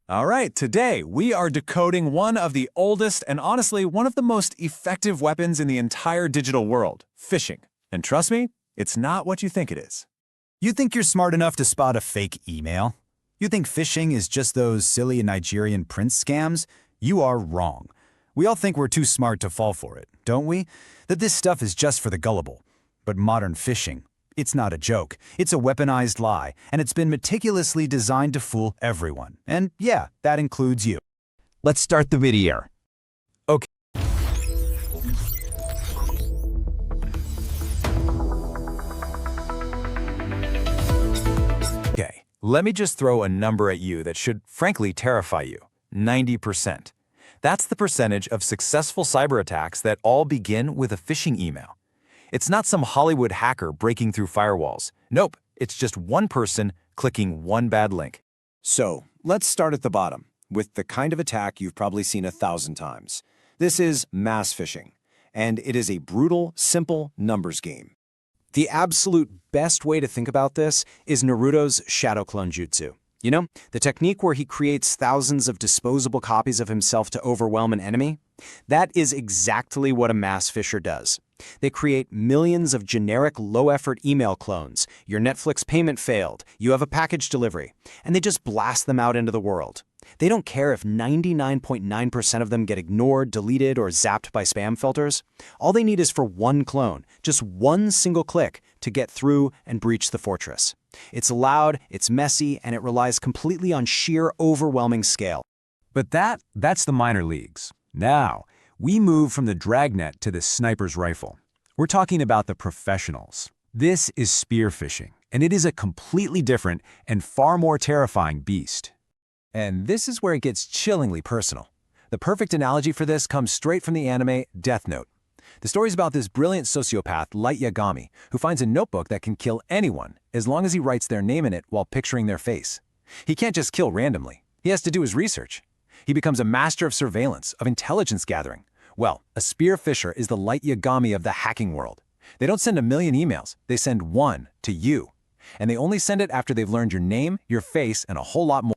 All right, today we are decoding one of the oldest and honestly one of the most effective weapons in the entire digital world, phishing. And trust me, it's not what you think it is. You think you're smart enough to spot a fake email? You think phishing is just those silly Nigerian prince scams? You are wrong. We all think we're too smart to fall for it, don't we? That this stuff is just for the gullible. But modern phishing, it's not a joke. It's a weaponized lie, and it's been meticulously designed to fool everyone. And yeah, that includes you. Let's start the video. Okay. Okay, let me just throw a number at you that should frankly terrify you. 90%. That's the percentage of successful cyber attacks that all begin with a phishing email. It's not some Hollywood hacker breaking through firewalls. Nope, it's just one person clicking one bad link. So, let's start at the bottom, with the kind of attack you've probably seen 1,000 times. This is mass phishing, and it is a brutal, simple numbers game. The absolute best way to think about this is Naruto's shadow clone jutsu. You know, the technique where he creates thousands of disposable copies of himself to overwhelm an enemy? That is exactly what a mass phisher does. They create millions of generic low-effort email clones. Your Netflix payment failed, you have a package delivery, and they just blast them out into the world. They don't care if 99.9% of them get ignored, deleted, or zapped by spam filters. All they need is for one clone, just one single click, to get through and breach the fortress. It's loud, it's messy, and it relies completely on sheer overwhelming scale. But that's the minor leagues. Now, we move from the dragnet to the sniper's rifle. We're talking about the professionals. This is spear phishing, and it is a completely different and far more terrifying beast. And this is where it gets chillingly personal. The perfect analogy for this comes straight from the anime Death Note. The story's about this brilliant sociopath, Light Yagami, who finds a notebook that can kill anyone as long as he writes their name in it while picturing their face. He can't just kill randomly. He has to do his research. He becomes a master of surveillance, of intelligence gathering. Well, a spear phisher is the Light Yagami of the hacking world. They don't send a million emails, they send one to you. And they only send it after they've learned your name, your face, and a whole lot more.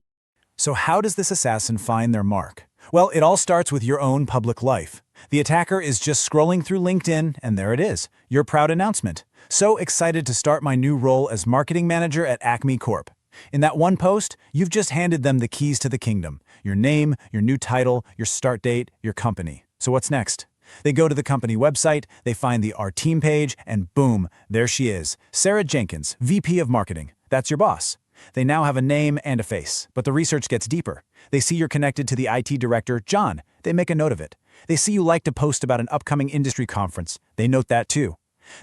So how does this assassin find their mark? Well, it all starts with your own public life. The attacker is just scrolling through LinkedIn, and there it is, your proud announcement. So excited to start my new role as marketing manager at Acme Corp. In that one post, you've just handed them the keys to the kingdom. Your name, your new title, your start date, your company. So what's next? They go to the company website, they find the Our Team page, and boom, there she is, Sarah Jenkins, VP of Marketing. That's your boss. They now have a name and a face, but the research gets deeper. They see you're connected to the IT director, John. They make a note of it. They see you like to post about an upcoming industry conference. They note that too.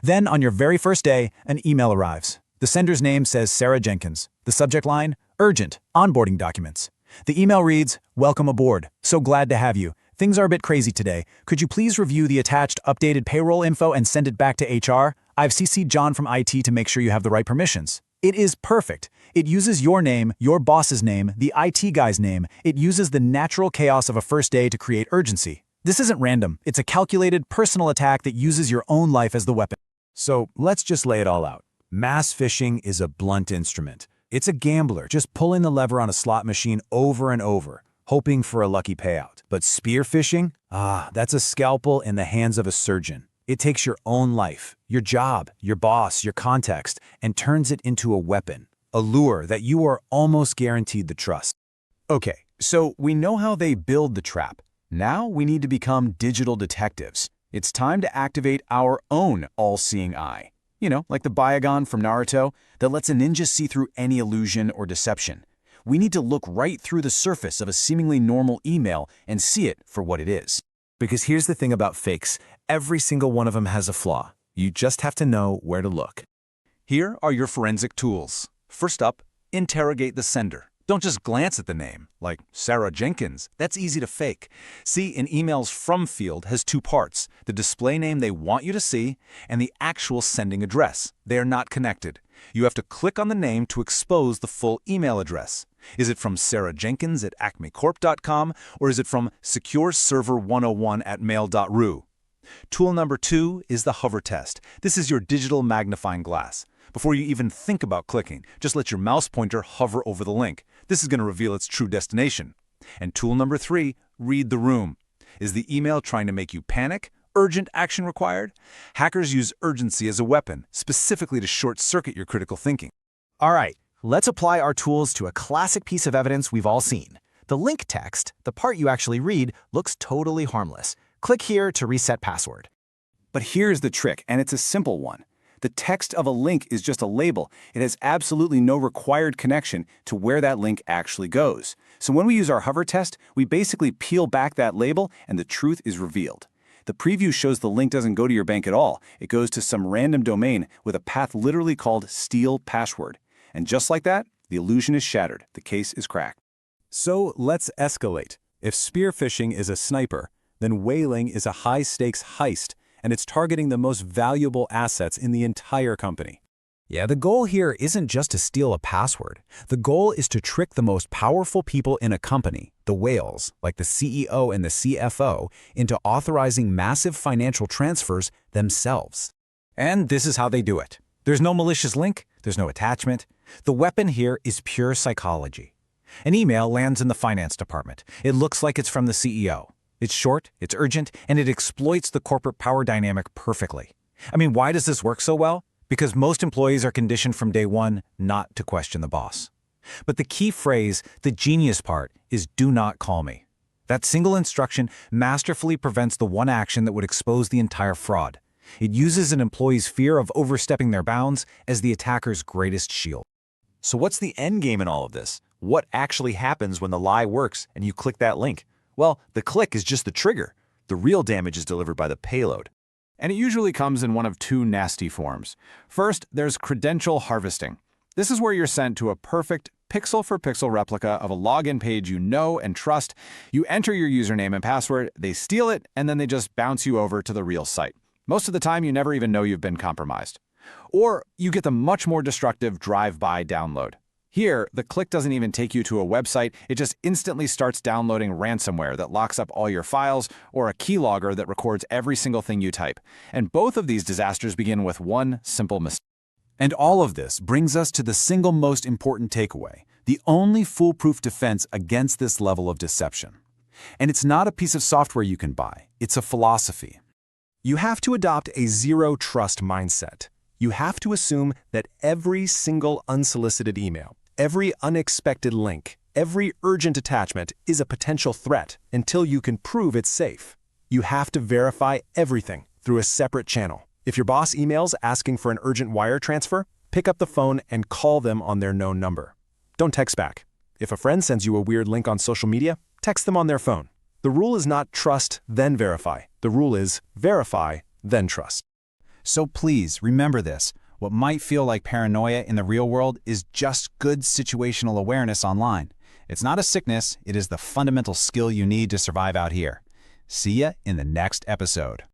Then, on your very first day, an email arrives. The sender's name says Sarah Jenkins. The subject line, urgent, onboarding documents. The email reads, welcome aboard. So glad to have you. Things are a bit crazy today. Could you please review the attached updated payroll info and send it back to HR? I've CC'd John from IT to make sure you have the right permissions. It is perfect. It uses your name, your boss's name, the IT guy's name. It uses the natural chaos of a first day to create urgency. This isn't random. It's a calculated, personal attack that uses your own life as the weapon. So let's just lay it all out. Mass phishing is a blunt instrument. It's a gambler just pulling the lever on a slot machine over and over, hoping for a lucky payout. But spear phishing? That's a scalpel in the hands of a surgeon. It takes your own life, your job, your boss, your context, and turns it into a weapon, a lure that you are almost guaranteed to trust. Okay, so we know how they build the trap. Now we need to become digital detectives. It's time to activate our own all-seeing eye. You know, like the Byagon from Naruto that lets a ninja see through any illusion or deception. We need to look right through the surface of a seemingly normal email and see it for what it is. Because here's the thing about fakes. Every single one of them has a flaw. You just have to know where to look. Here are your forensic tools. First up, interrogate the sender. Don't just glance at the name, like Sarah Jenkins. That's easy to fake. See, an email's from field has two parts, the display name they want you to see and the actual sending address. They are not connected. You have to click on the name to expose the full email address. Is it from Sarah Jenkins at acmecorp.com or is it from secureserver101 at mail.ru? Tool number 2 is the hover test. This is your digital magnifying glass. Before you even think about clicking, just let your mouse pointer hover over the link. This is going to reveal its true destination. And tool number 3, read the room. Is the email trying to make you panic? Urgent action required? Hackers use urgency as a weapon, specifically to short-circuit your critical thinking. All right, let's apply our tools to a classic piece of evidence we've all seen. The link text, the part you actually read, looks totally harmless. Click here to reset password. But here's the trick, and it's a simple one. The text of a link is just a label. It has absolutely no required connection to where that link actually goes. So when we use our hover test, we basically peel back that label and the truth is revealed. The preview shows the link doesn't go to your bank at all. It goes to some random domain with a path literally called steal password. And just like that, the illusion is shattered. The case is cracked. So let's escalate. If spear phishing is a sniper, then whaling is a high-stakes heist, and it's targeting the most valuable assets in the entire company. Yeah, the goal here isn't just to steal a password. The goal is to trick the most powerful people in a company, the whales, like the CEO and the CFO, into authorizing massive financial transfers themselves. And this is how they do it. There's no malicious link, there's no attachment. The weapon here is pure psychology. An email lands in the finance department. It looks like it's from the CEO. It's short, it's urgent, and it exploits the corporate power dynamic perfectly. I mean, why does this work so well? Because most employees are conditioned from day one not to question the boss. But the key phrase, the genius part, is do not call me. That single instruction masterfully prevents the one action that would expose the entire fraud. It uses an employee's fear of overstepping their bounds as the attacker's greatest shield. So what's the end game in all of this? What actually happens when the lie works and you click that link? Well, the click is just the trigger. The real damage is delivered by the payload. And it usually comes in one of two nasty forms. First, there's credential harvesting. This is where you're sent to a perfect pixel-for-pixel replica of a login page you know and trust. You enter your username and password, they steal it, and then they just bounce you over to the real site. Most of the time, you never even know you've been compromised. Or you get the much more destructive drive-by download. Here, the click doesn't even take you to a website, it just instantly starts downloading ransomware that locks up all your files, or a keylogger that records every single thing you type. And both of these disasters begin with one simple mistake. And all of this brings us to the single most important takeaway, the only foolproof defense against this level of deception. And it's not a piece of software you can buy, it's a philosophy. You have to adopt a zero-trust mindset. You have to assume that every single unsolicited email, every unexpected link, every urgent attachment is a potential threat until you can prove it's safe. You have to verify everything through a separate channel. If your boss emails asking for an urgent wire transfer, pick up the phone and call them on their known number. Don't text back. If a friend sends you a weird link on social media, text them on their phone. The rule is not trust, then verify. The rule is verify, then trust. So please remember this. What might feel like paranoia in the real world is just good situational awareness online. It's not a sickness, it is the fundamental skill you need to survive out here. See ya in the next episode.